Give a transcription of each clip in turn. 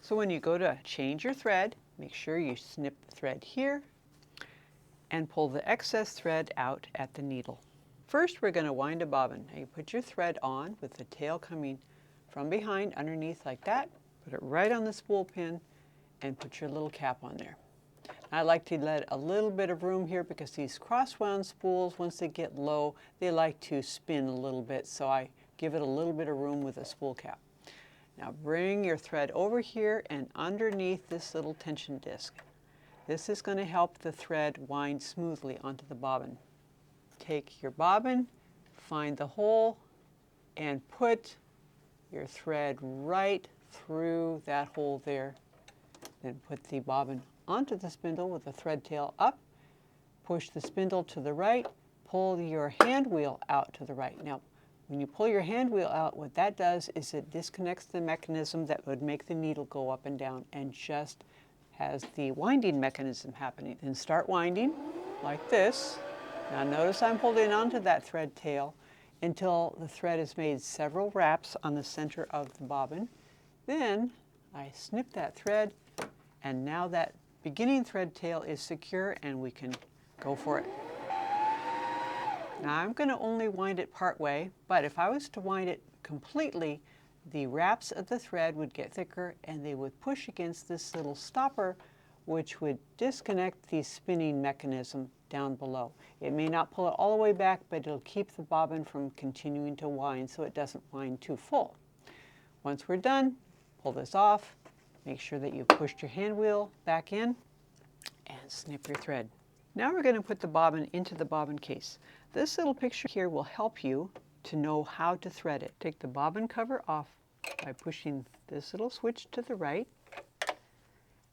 So when you go to change your thread, make sure you snip the thread here and pull the excess thread out at the needle. First, we're going to wind a bobbin. Now you put your thread on with the tail coming from behind underneath like that. Put it right on the spool pin and put your little cap on there. I like to let a little bit of room here because these cross-wound spools, once they get low, they like to spin a little bit, so I give it a little bit of room with a spool cap. Now bring your thread over here and underneath this little tension disc. This is going to help the thread wind smoothly onto the bobbin. Take your bobbin, find the hole, and put your thread right through that hole there. Then put the bobbin onto the spindle with the thread tail up, push the spindle to the right, pull your hand wheel out to the right. Now, when you pull your hand wheel out, what that does is it disconnects the mechanism that would make the needle go up and down and just has the winding mechanism happening. Then start winding like this. Now notice I'm holding onto that thread tail until the thread has made several wraps on the center of the bobbin. Then I snip that thread, and now that beginning thread tail is secure and we can go for it. Now I'm going to only wind it part way, but if I was to wind it completely, the wraps of the thread would get thicker and they would push against this little stopper, which would disconnect the spinning mechanism down below. It may not pull it all the way back, but it'll keep the bobbin from continuing to wind so it doesn't wind too full. Once we're done, pull this off. Make sure that you pushed your hand wheel back in and snip your thread. Now we're going to put the bobbin into the bobbin case. This little picture here will help you to know how to thread it. Take the bobbin cover off by pushing this little switch to the right.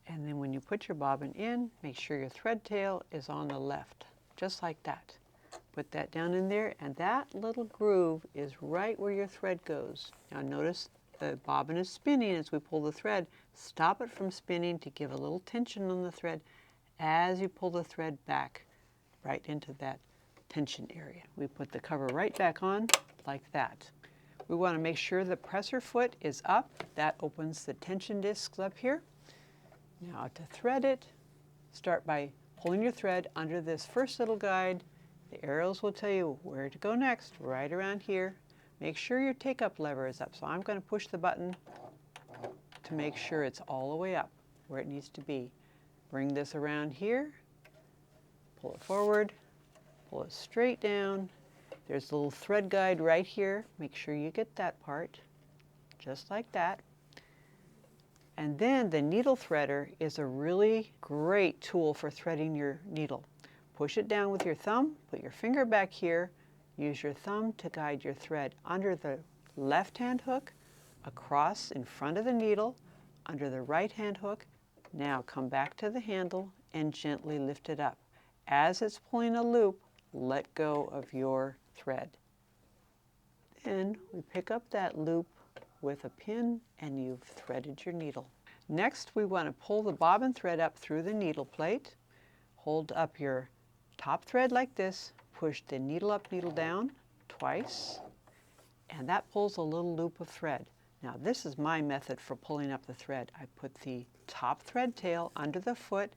And then when you put your bobbin in, make sure your thread tail is on the left, just like that. Put that down in there, and that little groove is right where your thread goes. Now notice the bobbin is spinning as we pull the thread. Stop it from spinning to give a little tension on the thread as you pull the thread back right into that tension area. We put the cover right back on like that. We want to make sure the presser foot is up. That opens the tension discs up here. Now to thread it, start by pulling your thread under this first little guide. The arrows will tell you where to go next, right around here. Make sure your take-up lever is up. So I'm going to push the button to make sure it's all the way up where it needs to be. Bring this around here, pull it forward, pull it straight down. There's a little thread guide right here. Make sure you get that part, just like that. And then the needle threader is a really great tool for threading your needle. Push it down with your thumb, put your finger back here, use your thumb to guide your thread under the left-hand hook, across in front of the needle, under the right-hand hook. Now come back to the handle and gently lift it up. As it's pulling a loop, let go of your thread. Then we pick up that loop with a pin and you've threaded your needle. Next, we want to pull the bobbin thread up through the needle plate. Hold up your top thread like this, push the needle up, needle down twice, and that pulls a little loop of thread. Now this is my method for pulling up the thread. I put the top thread tail under the foot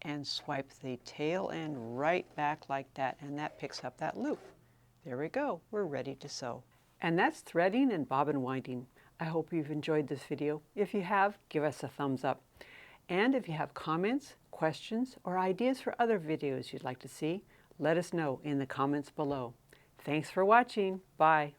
and swipe the tail end right back like that, and that picks up that loop. There we go, we're ready to sew. And that's threading and bobbin winding. I hope you've enjoyed this video. If you have, give us a thumbs up. And if you have comments, questions, or ideas for other videos you'd like to see, let us know in the comments below. Thanks for watching. Bye.